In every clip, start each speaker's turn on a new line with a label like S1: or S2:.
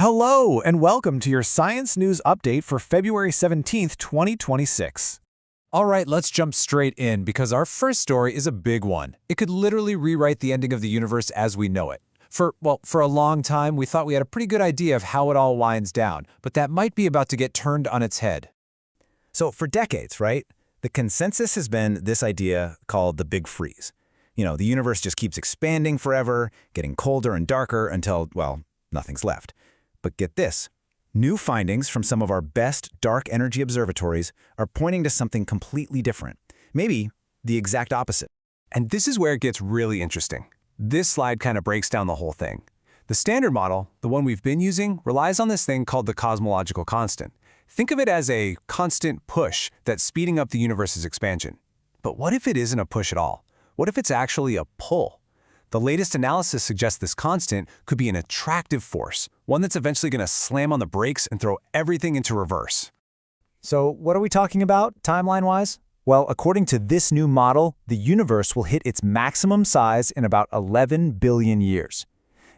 S1: Hello, and welcome to your Science News Update for February 17th, 2026. All right, let's jump straight in because our first story is a big one. It could literally rewrite the ending of the universe as we know it. For a long time, we thought we had a pretty good idea of how it all winds down, but that might be about to get turned on its head.
S2: So for decades, right, the consensus has been this idea called the Big Freeze. The universe just keeps expanding forever, getting colder and darker until, well, nothing's left. But get this, new findings from some of our best dark energy observatories are pointing to something completely different. Maybe the exact opposite.
S3: And this is where it gets really interesting. This slide kind of breaks down the whole thing. The standard model, the one we've been using, relies on this thing called the cosmological constant. Think of it as a constant push that's speeding up the universe's expansion. But what if it isn't a push at all? What if it's actually a pull? The latest analysis suggests this constant could be an attractive force, one that's eventually going to slam on the brakes and throw everything into reverse.
S2: So what are we talking about, timeline-wise? Well, according to this new model, the universe will hit its maximum size in about 11 billion years.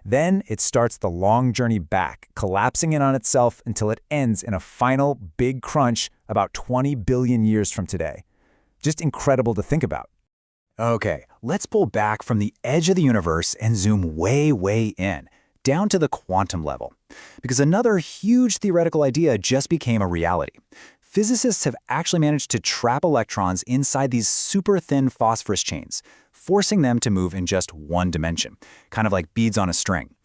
S2: Then it starts the long journey back, collapsing in on itself until it ends in a final big crunch about 20 billion years from today. Just incredible to think about. Okay, let's pull back from the edge of the universe and zoom way, way in, down to the quantum level. Because another huge theoretical idea just became a reality. Physicists have actually managed to trap electrons inside these super thin phosphorus chains, forcing them to move in just one dimension, kind of like beads on a string.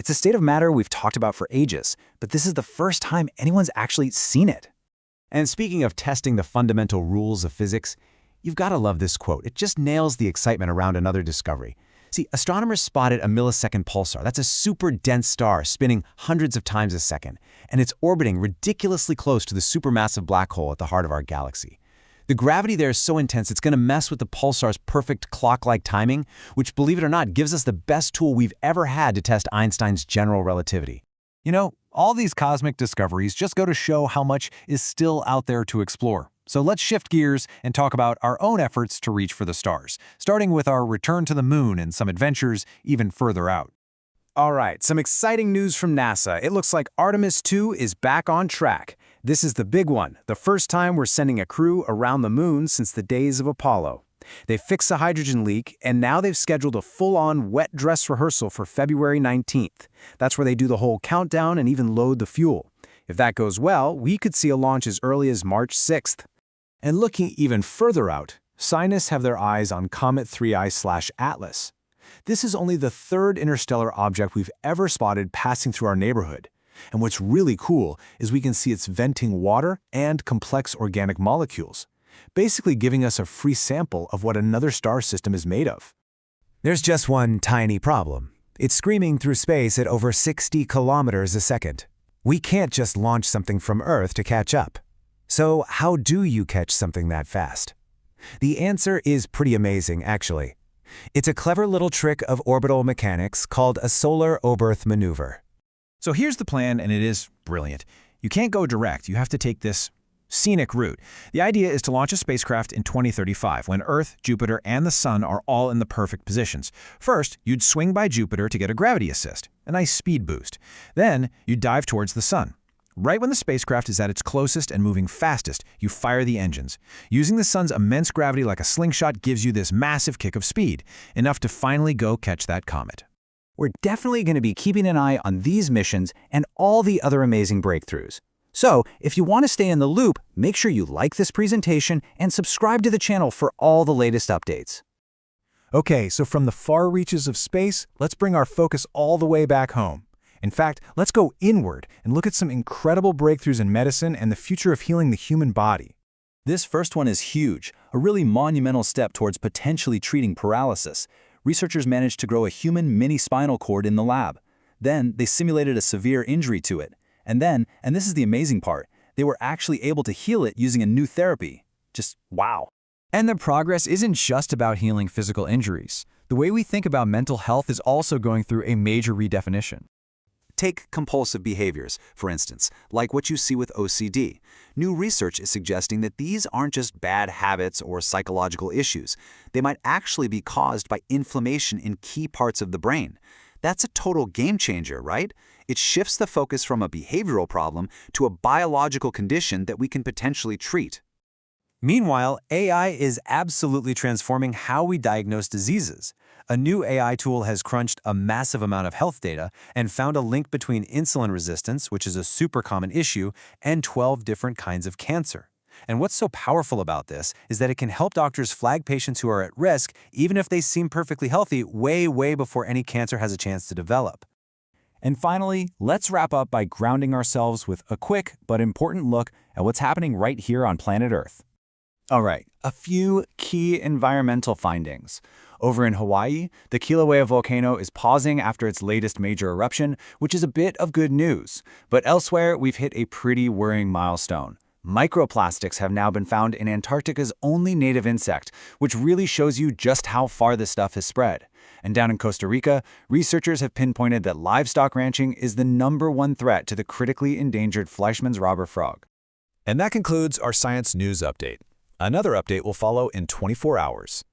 S2: It's a state of matter we've talked about for ages, but this is the first time anyone's actually seen it.
S1: And speaking of testing the fundamental rules of physics, you've got to love this quote. It just nails the excitement around another discovery. See, astronomers spotted a millisecond pulsar. That's a super dense star spinning hundreds of times a second, and it's orbiting ridiculously close to the supermassive black hole at the heart of our galaxy. The gravity there is so intense it's going to mess with the pulsar's perfect clock-like timing, which, believe it or not, gives us the best tool we've ever had to test Einstein's general relativity. All these cosmic discoveries just go to show how much is still out there to explore. So let's shift gears and talk about our own efforts to reach for the stars, starting with our return to the moon and some adventures even further out.
S2: All right, some exciting news from NASA. It looks like Artemis II is back on track. This is the big one, the first time we're sending a crew around the moon since the days of Apollo. They fixed the hydrogen leak, and now they've scheduled a full-on wet dress rehearsal for February 19th. That's where they do the whole countdown and even load the fuel. If that goes well, we could see a launch as early as March 6th. And looking even further out, scientists have their eyes on Comet 3I/Atlas. This is only the third interstellar object we've ever spotted passing through our neighborhood. And what's really cool is we can see it's venting water and complex organic molecules, basically giving us a free sample of what another star system is made of. There's just one tiny problem. It's screaming through space at over 60 kilometers a second. We can't just launch something from Earth to catch up. So how do you catch something that fast? The answer is pretty amazing, actually. It's a clever little trick of orbital mechanics called a solar Oberth Maneuver.
S1: So here's the plan, and it is brilliant. You can't go direct. You have to take this scenic route. The idea is to launch a spacecraft in 2035, when Earth, Jupiter, and the Sun are all in the perfect positions. First, you'd swing by Jupiter to get a gravity assist, a nice speed boost. Then, you'd dive towards the Sun. Right when the spacecraft is at its closest and moving fastest, you fire the engines. Using the Sun's immense gravity like a slingshot gives you this massive kick of speed, enough to finally go catch that comet.
S2: We're definitely going to be keeping an eye on these missions and all the other amazing breakthroughs. So, if you want to stay in the loop, make sure you like this presentation and subscribe to the channel for all the latest updates.
S1: Okay, so from the far reaches of space, let's bring our focus all the way back home. In fact, let's go inward and look at some incredible breakthroughs in medicine and the future of healing the human body.
S4: This first one is huge, a really monumental step towards potentially treating paralysis. Researchers managed to grow a human mini spinal cord in the lab. Then, they simulated a severe injury to it. And this is the amazing part, they were actually able to heal it using a new therapy. Just wow.
S5: And the progress isn't just about healing physical injuries. The way we think about mental health is also going through a major redefinition.
S4: Take compulsive behaviors, for instance, like what you see with OCD. New research is suggesting that these aren't just bad habits or psychological issues. They might actually be caused by inflammation in key parts of the brain.
S2: That's a total game changer, right? It shifts the focus from a behavioral problem to a biological condition that we can potentially treat.
S3: Meanwhile, AI is absolutely transforming how we diagnose diseases. A new AI tool has crunched a massive amount of health data and found a link between insulin resistance, which is a super common issue, and 12 different kinds of cancer. And what's so powerful about this is that it can help doctors flag patients who are at risk, even if they seem perfectly healthy, way before any cancer has a chance to develop.
S5: And finally, let's wrap up by grounding ourselves with a quick but important look at what's happening right here on planet Earth. All right, a few key environmental findings. Over in Hawaii, the Kilauea volcano is pausing after its latest major eruption, which is a bit of good news. But elsewhere, we've hit a pretty worrying milestone. Microplastics have now been found in Antarctica's only native insect, which really shows you just how far this stuff has spread. And down in Costa Rica, researchers have pinpointed that livestock ranching is the #1 threat to the critically endangered Fleischmann's robber frog.
S3: And that concludes our Science News Update. Another update will follow in 24 hours.